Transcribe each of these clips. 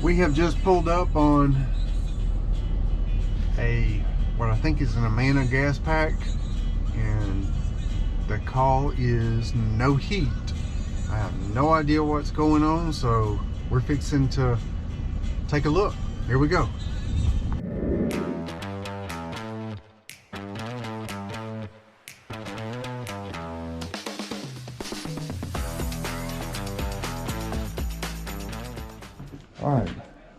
We have just pulled up on what I think is an Amana gas pack, and the call is no heat. I have no idea what's going on, so we're fixing to take a look. Here we go. All right,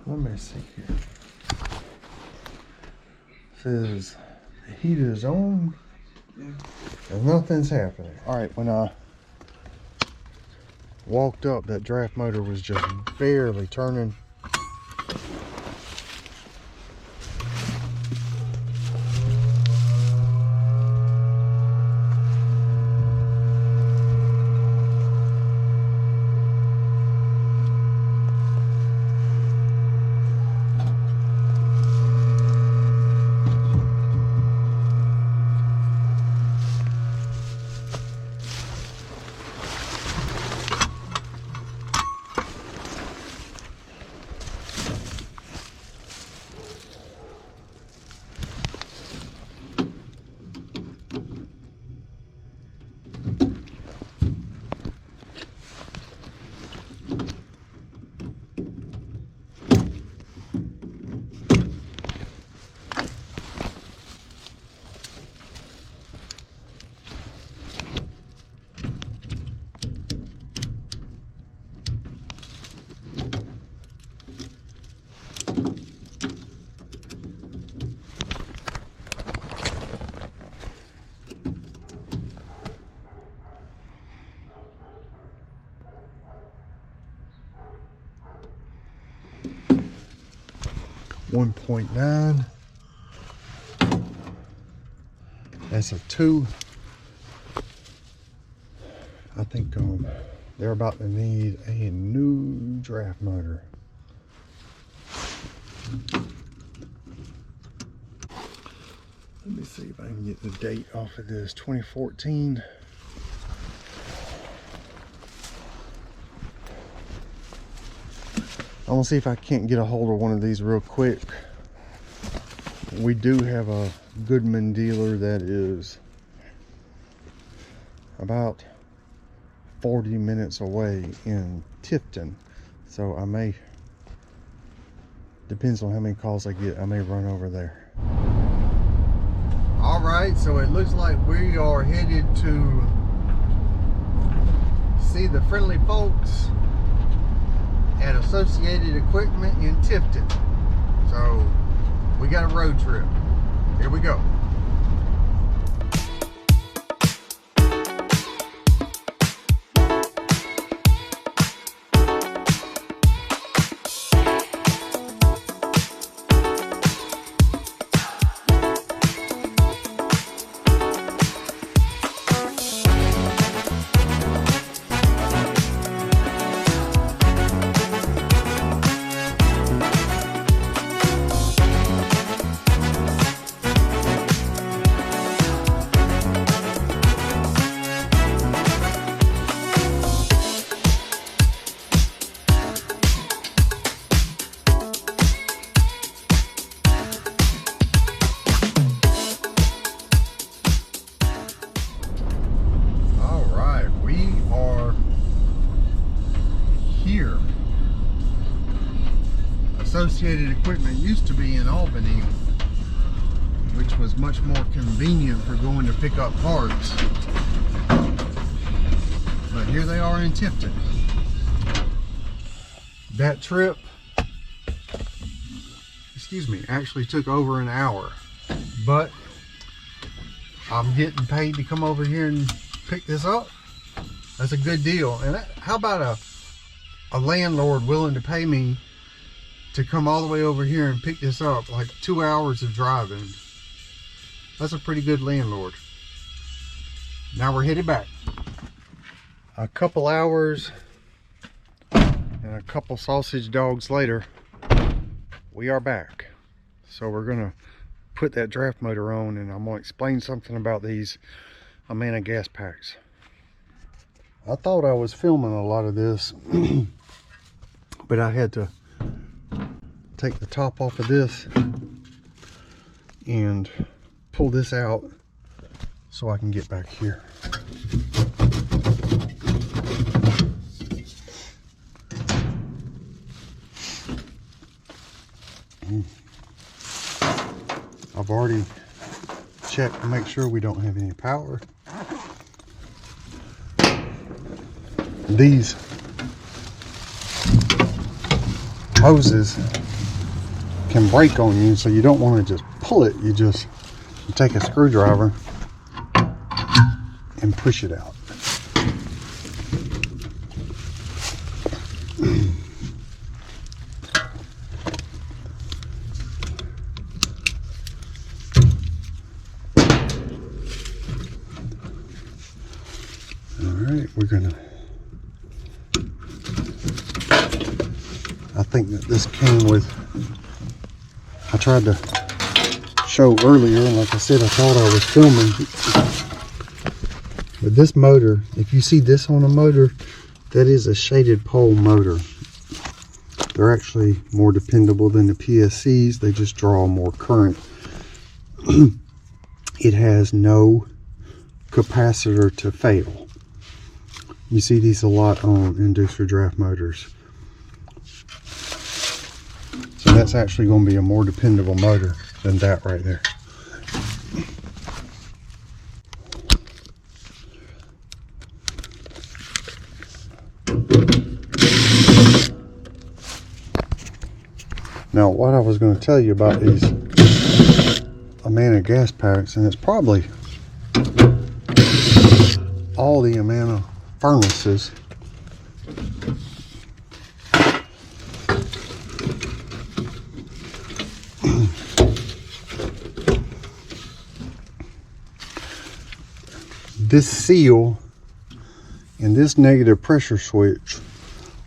let me see here. It says the heat is on and nothing's happening. All right, when I walked up, that draft motor was just barely turning. .9. That's a 2. I think they're about to need a new draft motor. Let me see if I can get the date off of this. 2014. I'm gonna see if I can't get a hold of one of these real quick. We do have a Goodman dealer that is about 40 minutes away in Tifton. So I may, depends on how many calls I get, I may run over there. All right, so it looks like we are headed to see the friendly folks at Associated Equipment in Tifton. So we got a road trip. Here we go. Associated Equipment used to be in Albany, which was much more convenient for going to pick up parts. But here they are in Tifton. That trip, excuse me, actually took over an hour. But I'm getting paid to come over here and pick this up. That's a good deal. And how about a landlord willing to pay me to come all the way over here and pick this up, like 2 hours of driving? That's a pretty good landlord. Now we're headed back. A couple hours and a couple sausage dogs later, we are back. So we're gonna put that draft motor on, and I'm gonna explain something about these Amana gas packs. I thought I was filming a lot of this, but I had to take the top off of this and pull this out so I can get back here. I've already checked to make sure we don't have any power. These hoses can break on you, so you don't want to just pull it. You take a screwdriver and push it out. Alright, we're gonna, I think that this came with, I tried to show earlier, and like I said, I thought I was filming. But this motor, if you see this on a motor, that is a shaded pole motor. They're actually more dependable than the PSCs. They just draw more current. It has no capacitor to fail. You see these a lot on inducer draft motors. So that's actually going to be a more dependable motor than that right there. Now, what I was going to tell you about these Amana gas packs, and it's probably all the Amana furnaces, this seal and this negative pressure switch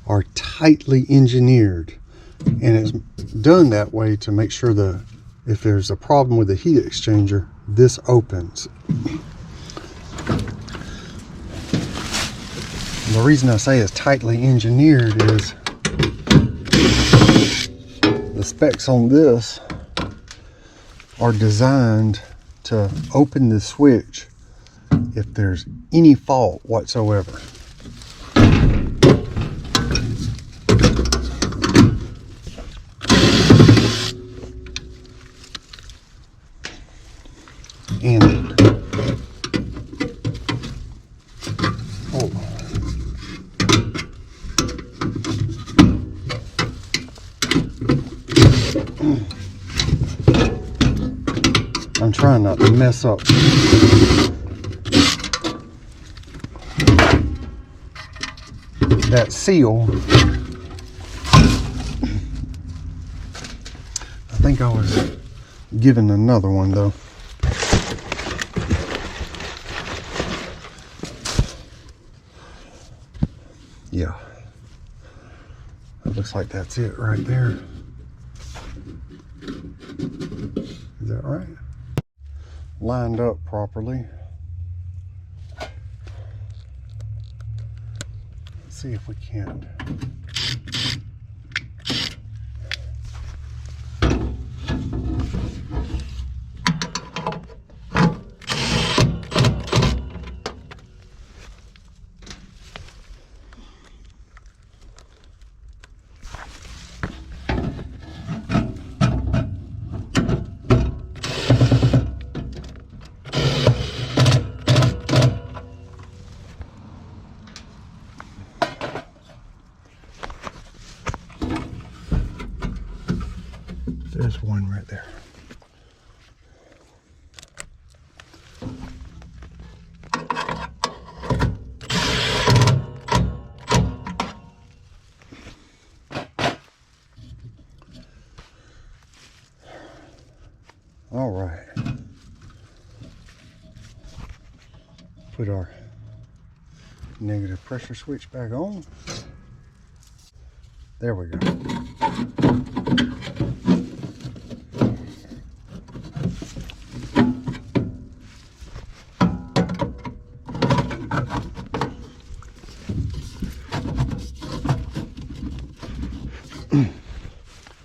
are tightly engineered, and it's done that way to make sure that if there's a problem with the heat exchanger, this opens. And the reason I say it's tightly engineered is the specs on this are designed to open the switch if there's any fault whatsoever. And I'm trying not to mess up that seal. I think I was given another one though. Yeah, it looks like that's it right there. Is that right? Lined up properly. Let's see if we can't. There's one right there. All right. Put our negative pressure switch back on. There we go.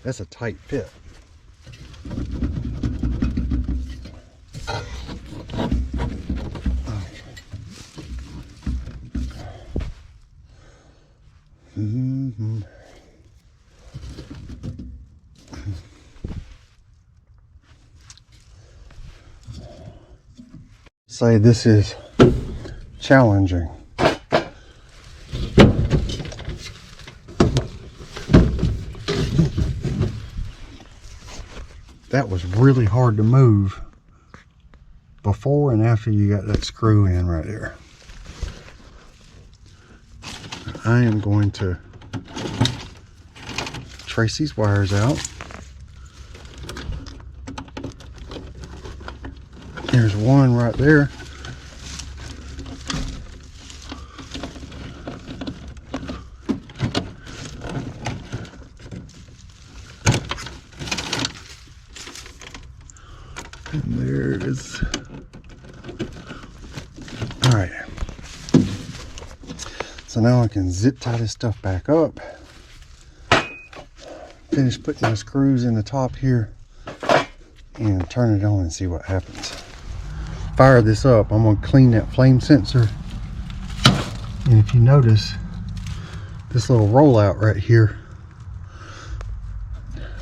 That's a tight fit. Say this is challenging. That was really hard to move before and after you got that screw in right there. I am going to trace these wires out. There's one right there. And there it is. All right. So now I can zip tie this stuff back up. Finish putting the screws in the top here and turn it on and see what happens. Fire this up. I'm going to clean that flame sensor. And if you notice, this little rollout right here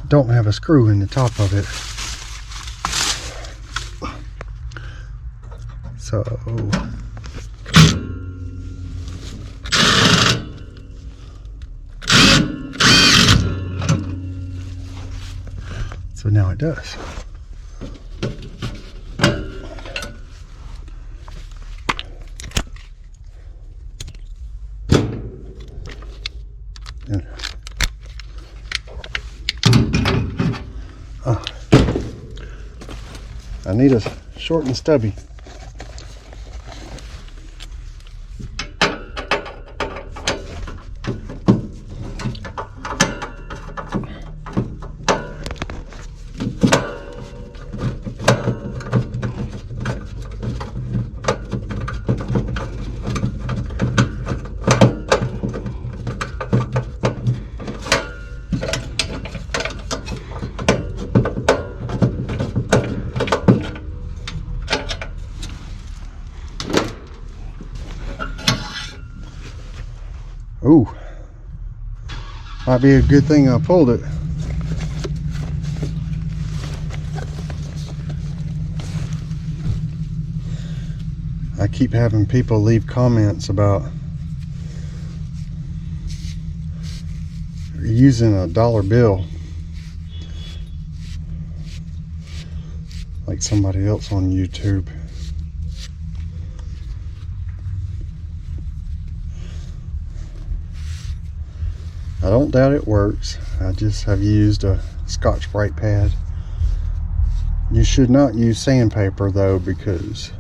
don't have a screw in the top of it. So now it does. I need a short and stubby. Ooh, might be a good thing I pulled it. I keep having people leave comments about using a dollar bill like somebody else on YouTube. I don't doubt it works. I just have used a Scotch-Brite pad. You should not use sandpaper though, because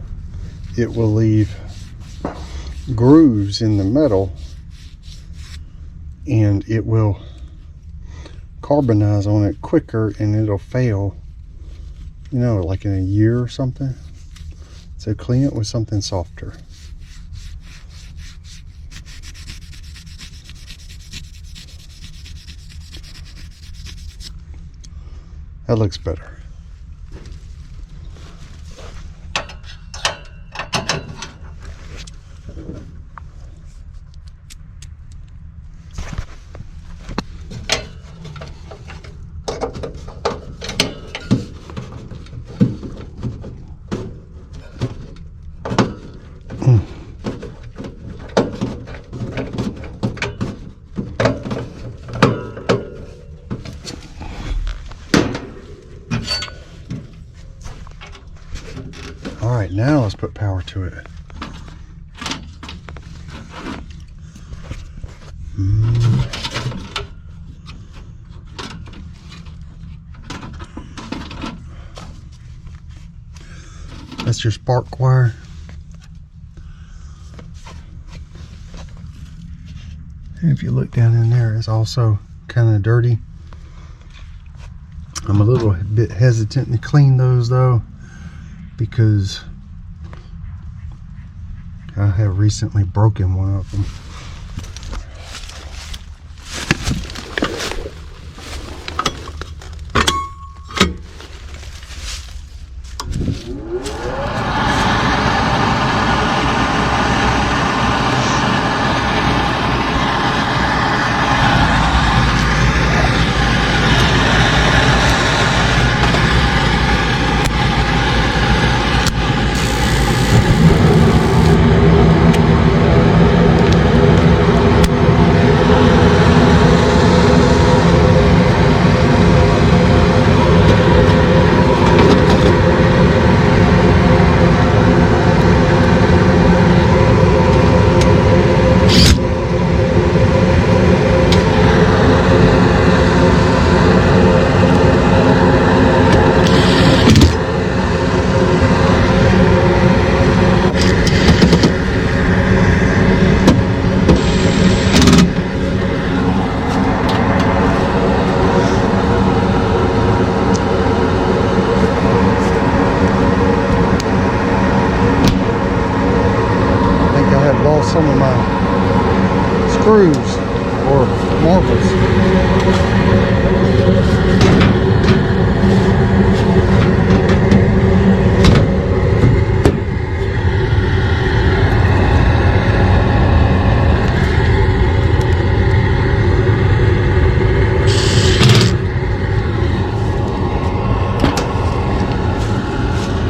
it will leave grooves in the metal and it will carbonize on it quicker and it'll fail, you know, like in a year or something. So clean it with something softer. That looks better. Alright, now let's put power to it. That's your spark wire. And if you look down in there, it's also kind of dirty. I'm a little bit hesitant to clean those though, because I have recently broken one of them.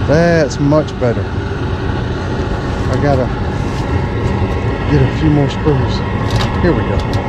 That's much better. I gotta get a few more screws. Here we go.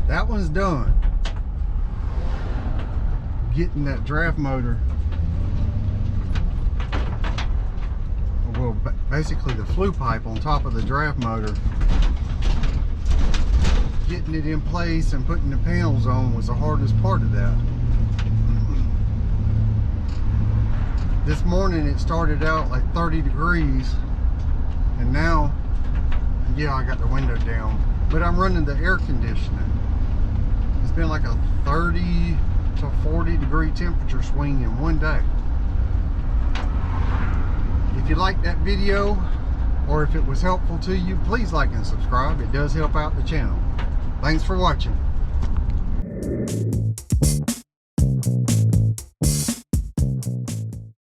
That one's done. Getting that draft motor, well, basically the flue pipe on top of the draft motor, getting it in place and putting the panels on was the hardest part of that. This morning it started out like 30 degrees, and now, yeah, I got the window down, but I'm running the air conditioning. It's been like a 30 to 40 degree temperature swing in one day. If you liked that video, or if it was helpful to you, please like and subscribe. It does help out the channel. Thanks for watching.